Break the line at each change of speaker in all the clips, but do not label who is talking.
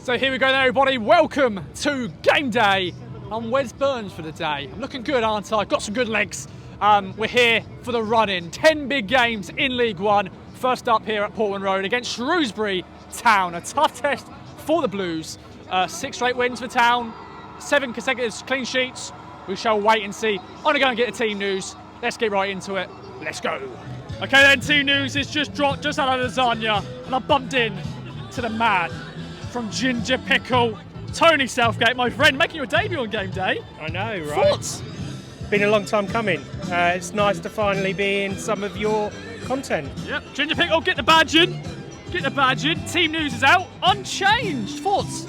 So here we go then, everybody. Welcome to game day. I'm Wes Burns for the day. I'm looking good, aren't I? Got some good legs. We're here for the run-in. 10 big games in League One. First up here at Portman Road against Shrewsbury Town. A tough test for the Blues. 6 straight wins for Town. 7 consecutive clean sheets. We shall wait and see. I'm going to go and get the team news. Let's get right into it. Let's go. Okay then, team news is just dropped just out of lasagna. And I bumped in to the man from Ginger Pickle, Tony Southgate, my friend, making your debut on game day.
I know, right?
Thoughts?
Been a long time coming. It's nice to finally be in some of your content.
Yep, Ginger Pickle, get the badge in. Get the badge in. Team news is out, unchanged. Thoughts?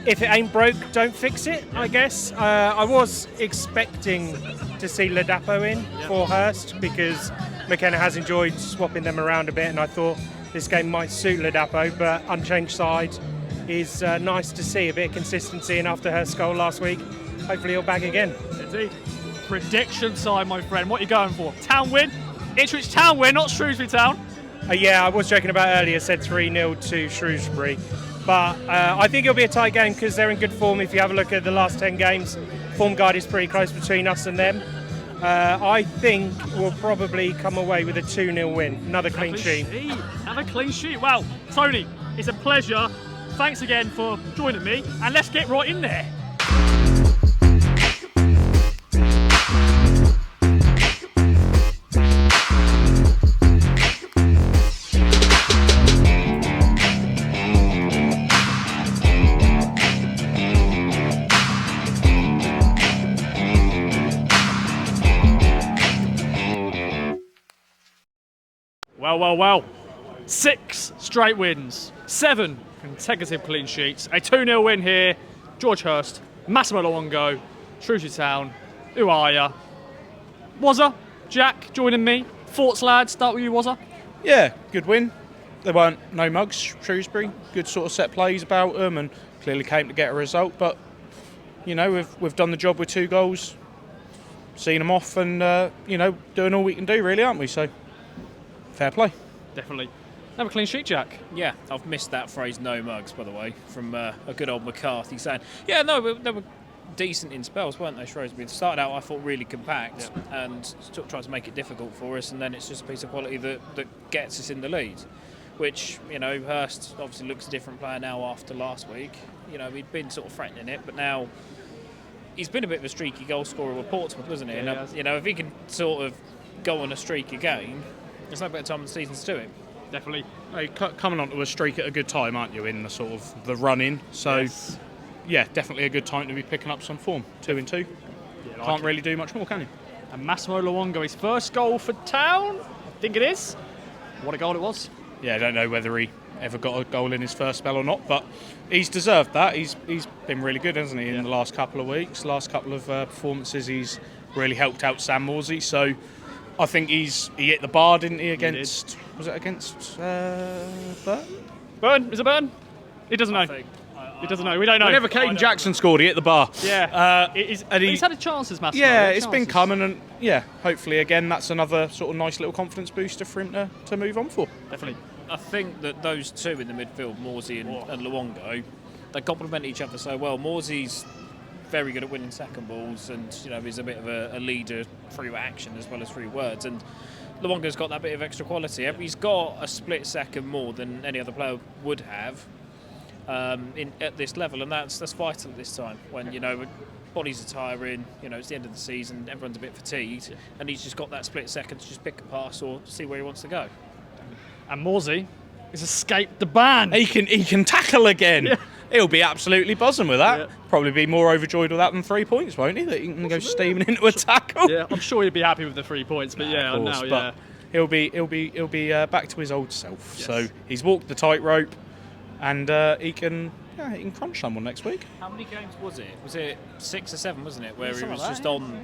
If it ain't broke, don't fix it, I guess. I was expecting to see Ladapo in for Hurst because McKenna has enjoyed swapping them around a bit, and I thought this game might suit Ladapo, but unchanged side is nice to see a bit of consistency, and after Hurst's goal last week, hopefully he'll bag again.
Indeed. Prediction side, my friend. What are you going for? Town win? Ipswich Town win, not Shrewsbury Town.
Yeah, I was joking about earlier, said 3-0 to Shrewsbury. But I think it'll be a tight game because they're in good form. If you have a look at the last 10 games, form guide is pretty close between us and them. I think we'll probably come away with a 2-0 win. Another clean sheet.
Have a clean sheet. Well, Tony, it's a pleasure. Thanks again for joining me, and let's get right in there. Well. 6 straight wins, 7 consecutive clean sheets, a 2-0 win here. George Hurst, Massimo Luongo, Shrewsbury Town. Who are ya? Wazza, Jack joining me. Thoughts, lads? Start with you, Wazza.
Yeah, good win. There weren't no mugs, Shrewsbury. Good sort of set plays about them and clearly came to get a result. But, you know, we've done the job with 2 goals, seen them off and, doing all we can do really, aren't we? So, fair play.
Definitely. Have a clean sheet, Jack.
Yeah, I've missed that phrase, no mugs, by the way, from a good old McCarthy saying, yeah, no, they were decent in spells, weren't they, Shrewsbury? They started out, I thought, really compact and tried to make it difficult for us, and then it's just a piece of quality that gets us in the lead, which, Hurst obviously looks a different player now after last week. He'd been sort of threatening it, but now he's been a bit of a streaky goal scorer with Portsmouth, wasn't he?
Yeah,
and, if he can sort of go on a streak again, there's no better time of the season to do it.
Definitely.
Hey, coming onto a streak at a good time, aren't you, in the sort of the run-in? So, yeah, definitely a good time to be picking up some form. 2-2. Yeah, Can't really do much more, can you?
And Massimo Luongo, his first goal for Town. I think it is. What a goal it was.
Yeah, I don't know whether he ever got a goal in his first spell or not, but he's deserved that. He's been really good, hasn't he, in the last couple of weeks. Last couple of performances, he's really helped out Sam Morsey. So I think he hit the bar, didn't he, against... Was it against Burton?
Burton? Is it Burton? He doesn't know. He doesn't know. We don't know.
Whenever Caden Jackson scored, he hit the bar.
Yeah. He's had a chance as Massimo.
Yeah, it's been coming, and hopefully again that's another sort of nice little confidence booster for him to move on for.
Definitely.
I think that those two in the midfield, Morsey and Luongo, they complement each other so well. Morsey's very good at winning second balls, and he's a bit of a leader through action as well as through words. And Luongo's got that bit of extra quality. He's got a split second more than any other player would have at this level, and that's vital at this time when bodies are tiring. It's the end of the season, everyone's a bit fatigued, and he's just got that split second to just pick a pass or see where he wants to go.
And Morsey has escaped the ban.
He can tackle again. Yeah. He'll be absolutely buzzing with that. Yeah. Probably be more overjoyed with that than 3 points, won't he? That he can go steaming into a tackle.
Yeah, I'm sure he'd be happy with the 3 points, but
but he'll be back to his old self. Yes. So he's walked the tightrope, and he can crunch someone next week.
How many games was it? Was it 6 or 7, wasn't it? Where he was just on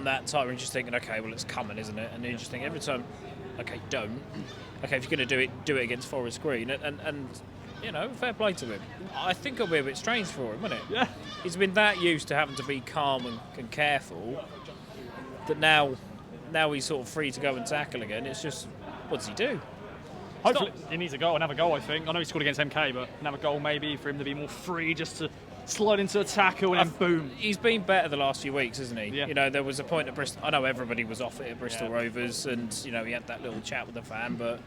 that tightrope, just thinking, okay, well, it's coming, isn't it? And you just think every time, okay, don't. Okay, if you're going to do it against Forest Green, and fair play to him. I think it'll be a bit strange for him, won't it?
Yeah.
He's been that used to having to be calm and careful that now he's sort of free to go and tackle again. It's just, what does he do?
Hopefully, he needs a goal, another goal, I think. I know he scored against MK, but another goal maybe for him to be more free, just to slide into a tackle and then boom.
He's been better the last few weeks, hasn't he?
Yeah.
You know, there was a point at Bristol. I know everybody was off it at Bristol Rovers, and you know he had that little chat with the fan, but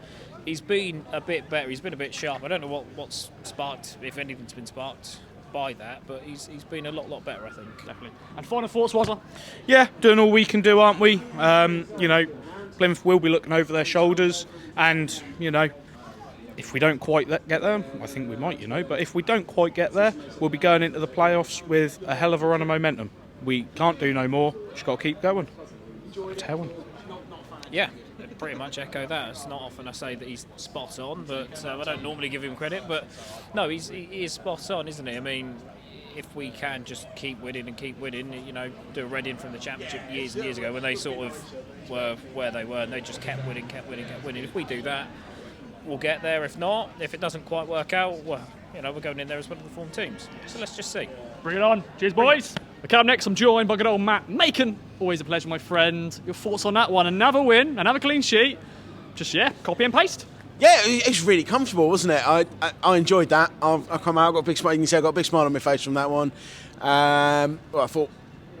he's been a bit better. He's been a bit sharp. I don't know what's sparked, if anything's been sparked by that, but he's been a lot better, I think.
Definitely. And final thoughts, Wazza?
Yeah, doing all we can do, aren't we? You know, Plymouth will be looking over their shoulders, and you know, if we don't quite get there, I think we might, you know, but if we don't quite get there, we'll be going into the playoffs with a hell of a run of momentum. We can't do no more, just got to keep going.
Yeah, pretty much echo that. It's not often I say that he's spot on, but I don't normally give him credit, but no, he is spot on, isn't he? I mean, if we can just keep winning, you know, do a Reading from the Championship years and years ago when they sort of were where they were and they just kept winning. If we do that, we'll get there. If not, if it doesn't quite work out, well, you know, we're going in there as one of the form teams. So let's just see.
Bring it on. Cheers, boys. Okay, up next, I'm joined by good old Matt Macon. Always a pleasure, my friend. Your thoughts on that one? Another win, another clean sheet. Just, copy and paste.
Yeah, it's really comfortable, wasn't it? I enjoyed that. I come out, got a big smile. You can see I got a big smile on my face from that one. I thought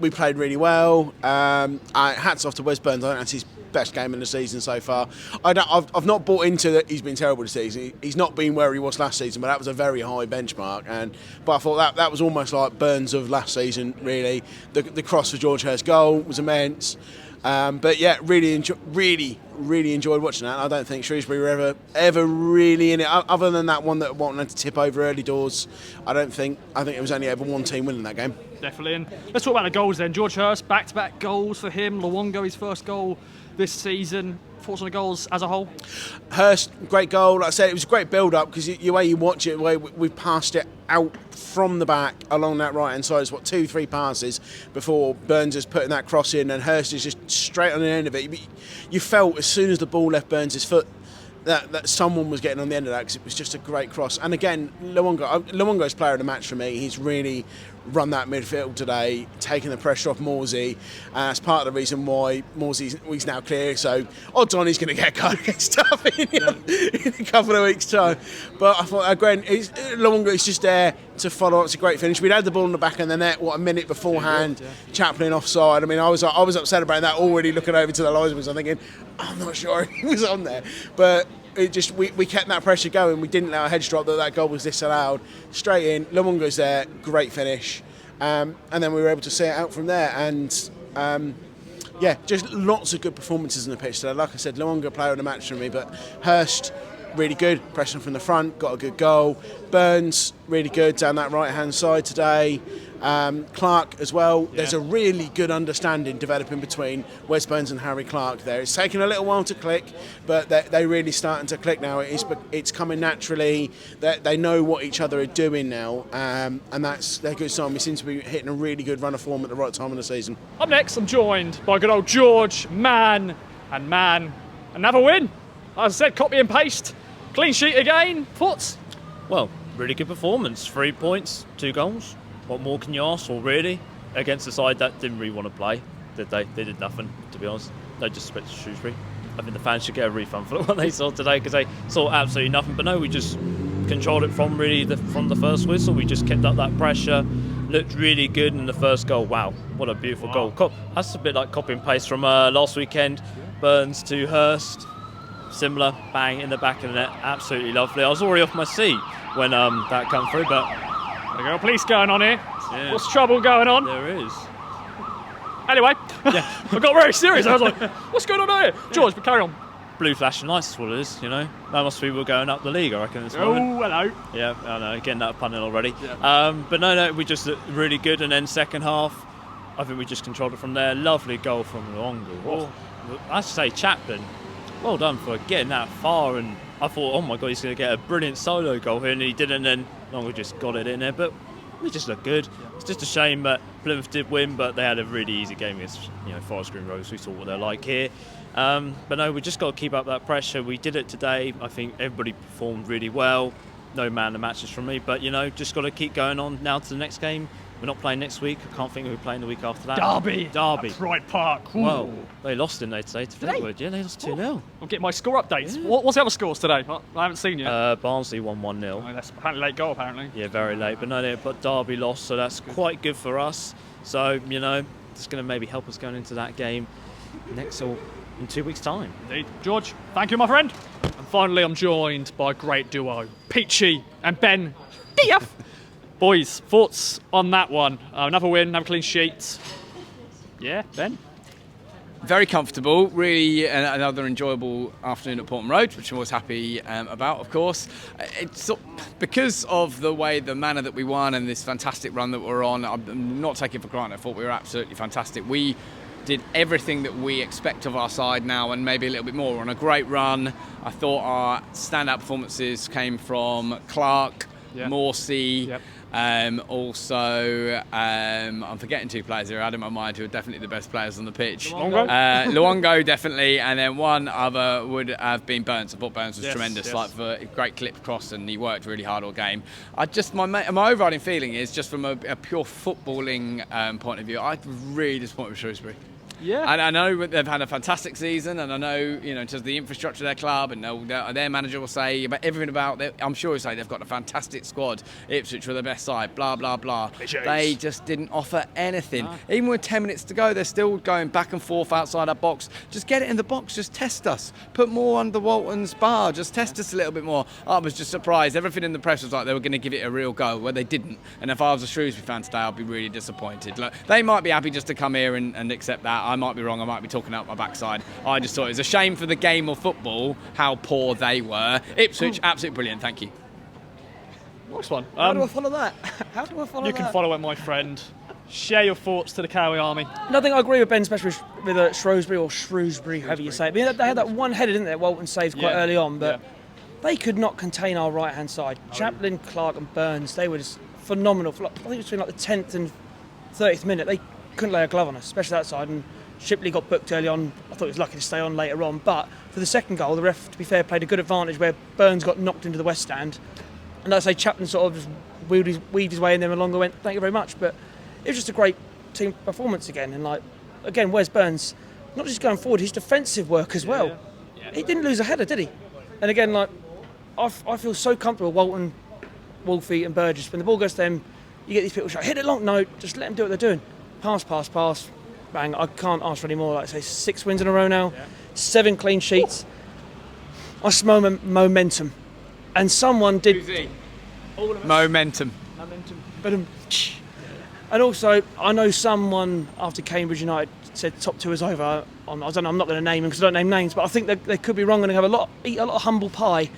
we played really well. Hats off to Wes Burns. I think that's his best game in the season so far. I've not bought into that he's been terrible this season. He's not been where he was last season, but that was a very high benchmark. But I thought that was almost like Burns of last season, really. The cross for George Hurst's goal was immense. But yeah, really enjoyed watching that. I don't think Shrewsbury were ever really in it, other than that one that wanted to tip over early doors. I think it was only ever one team winning that game.
Definitely. And let's talk about the goals then. George Hurst, back-to-back goals for him. Luongo, his first goal this season. Thoughts on the goals as a whole?
Hurst, great goal. Like I said, it was a great build-up because the way you watch it, the way we passed it out from the back along that right-hand side, it's 2-3 passes before Burns is putting that cross in, and Hurst is just straight on the end of it. You felt as soon as the ball left Burns' foot that someone was getting on the end of that, because it was just a great cross. And again, Luongo's player of the match for me. He's really run that midfield today, taking the pressure off Morsey. That's part of the reason why he's now clear. So odds on he's going to get a goal against Tough in a couple of weeks' time. But I thought, again, Luongo is just there to follow up. It's a great finish. We'd had the ball in the back of the net, a minute beforehand. Chaplin offside. I mean, I was upset about that, already looking over to the linesman. I'm thinking, I'm not sure he was on there. But it just we kept that pressure going. We didn't let our heads drop that goal was disallowed. Straight in, Luongo's there, great finish. And then we were able to see it out from there. And just lots of good performances in the pitch today. Like I said, Luongo player of the match for me, but Hurst, really good, pressing from the front, got a good goal. Burns, really good down that right-hand side today. Clark as well. Yeah. There's a really good understanding developing between Wes Burns and Harry Clark there. It's taken a little while to click, but they're really starting to click now. It's coming naturally. They know what each other are doing now, and they're good sign. We seem to be hitting a really good run of form at the right time of the season.
Up next, I'm joined by good old George, man. Another win. As I said, copy and paste. Clean sheet again. Thoughts?
Well, really good performance. 3 points, 2 goals. What more can you ask for, really? Against a side that didn't really want to play, did they? They did nothing, to be honest. No disrespect to Shrewsbury. I think the fans should get a refund for what they saw today, because they saw absolutely nothing. But no, we just controlled it from the first whistle. We just kept up that pressure. Looked really good in the first goal. Wow, what a beautiful goal. That's a bit like copy and paste from last weekend. Burns to Hurst. Similar, bang in the back of the net. Absolutely lovely. I was already off my seat when that come through, but
There we go, police going on here.
Yeah.
What's trouble going on?
There is.
Anyway, I got very serious. I was like, what's going on here? George, but carry on.
Blue flashing lights is what it is, you know. That must be we're going up the league, I reckon, this
Oh,
morning.
hello.
Yeah, I know, getting that pun in already.
Yeah.
But no, we just looked really good. And then second half, I think we just controlled it from there. Lovely goal from Luongo. Oh, I say Chaplin, well done for getting that far. And I thought, oh my God, he's going to get a brilliant solo goal here. And he didn't, and then Luongo just got it in there. But we just looked good. Yeah. It's just a shame that Plymouth did win, but they had a really easy game against Forest Green Rovers. We saw what they're like here. But no, we just got to keep up that pressure. We did it today. I think everybody performed really well. No man of the matches from me, but just got to keep going on now to the next game We're not playing next week. I can't think of who we're playing the week after that.
Derby.
Derby.
At Pride Park. Ooh.
Well, they lost, didn't they, today to
they?
Fleetwood? Yeah, they lost 2-0.
I'll get my score updates. What's the other scores today? I haven't seen yet.
Barnsley won 1-0.
Oh, that's apparently late goal, apparently.
Yeah, very late. But Derby lost, so that's quite good for us. So, you know, it's going to maybe help us going into that game next or in 2 weeks' time.
Indeed. George, thank you, my friend. And finally, I'm joined by a great duo, Peachy and Ben Diaz. Boys, thoughts on that one? Another win, another clean sheet. Yeah, Ben?
Very comfortable, really another enjoyable afternoon at Portman Road, which I'm always happy about, of course. It's because of the manner that we won and this fantastic run that we're on, I'm not taking it for granted. I thought we were absolutely fantastic. We did everything that we expect of our side now and maybe a little bit more. We're on a great run. I thought our standout performances came from Clark, Morsey, also, I'm forgetting 2 players here out of my mind who are definitely the best players on the pitch. Luongo definitely, and then one other would have been Burns. I thought Burns was tremendous, like for a great clip cross, and he worked really hard all game. My overriding feeling is just from a pure footballing point of view, I was really disappointed with Shrewsbury.
Yeah.
And I know they've had a fantastic season, and I know, you know, just the infrastructure of their club, and their manager will say about everything about it. I'm sure he'll say they've got a fantastic squad. Ipswich were the best side, blah, blah, blah. They just didn't offer anything. No. Even with 10 minutes to go, they're still going back and forth outside our box. Just get it in the box, just test us. Put more under Walton's bar, just test us a little bit more. I was just surprised. Everything in the press was like they were going to give it a real go, where they didn't. And if I was a Shrewsbury fan today, I'd be really disappointed. Like, they might be happy just to come here and accept that. I might be wrong, I might be talking out my backside. I just thought it was a shame for the game of football how poor they were. Ipswich, absolutely brilliant, thank you.
Nice one.
How do I follow that? How do I follow that?
You can follow it, my friend. Share your thoughts to the KOA Army.
Nothing. I agree with Ben, especially with Shrewsbury or Shrewsbury, however you say it. But they had that one header, didn't they? Walton saved quite early on, but they could not contain our right-hand side. Chaplin, Clark and Burns, they were just phenomenal. I think it was between like the 10th and 30th minute. They couldn't lay a glove on us, especially that side. And Shipley got booked early on. I thought he was lucky to stay on later on. But for the second goal, the ref, to be fair, played a good advantage where Burns got knocked into the west stand. And like I say, Chaplin sort of just weaved his way in there and longer went, thank you very much. But it was just a great team performance again. And like, again, where's Burns? Not just going forward, his defensive work as well. He didn't lose a header, did he? And again, like, I feel so comfortable, Walton, Wolfie and Burgess. When the ball goes to them, you get these people shout, hit it long, no, just let them do what they're doing. Pass, bang. I can't ask for any more. Like I say, 6 wins in a row now, 7 clean sheets. I smell momentum. And someone did...
Momentum.
But, and also, I know someone after Cambridge United said top 2 is over. I don't know, I'm not going to name them because I don't name names, but I think they could be wrong and eat a lot of humble pie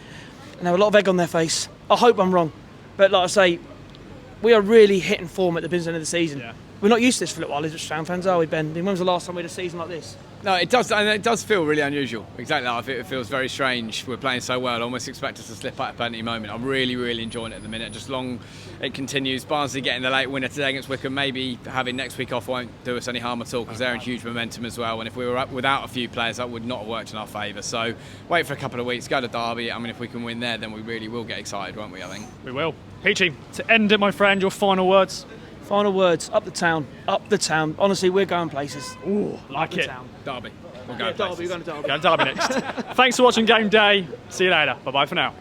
and have a lot of egg on their face. I hope I'm wrong. But like I say, we are really hitting form at the business end of the season. Yeah. We're not used to this for a little while as fans, are we, Ben? I mean, when was the last time we had a season like this?
No, it does, and it does feel really unusual. Exactly, like, it feels very strange. We're playing so well. I almost expect us to slip out at any moment. I'm really, really enjoying it at the minute. Just long it continues. Barnsley getting the late winner today against Wycombe. Maybe having next week off won't do us any harm at all because they're in huge momentum as well. And if we were up without a few players, that would not have worked in our favour. So wait for a couple of weeks, go to Derby. I mean, if we can win there, then we really will get excited, won't we? I think
we will. Peachy, to end it, my friend, your final words.
Final words, up the town. Honestly, we're going places.
Ooh, like it.
Town.
Derby. We're going places.
Derby, we're going to Derby.
Going to Derby next. Thanks for watching Game Day. See you later. Bye-bye for now.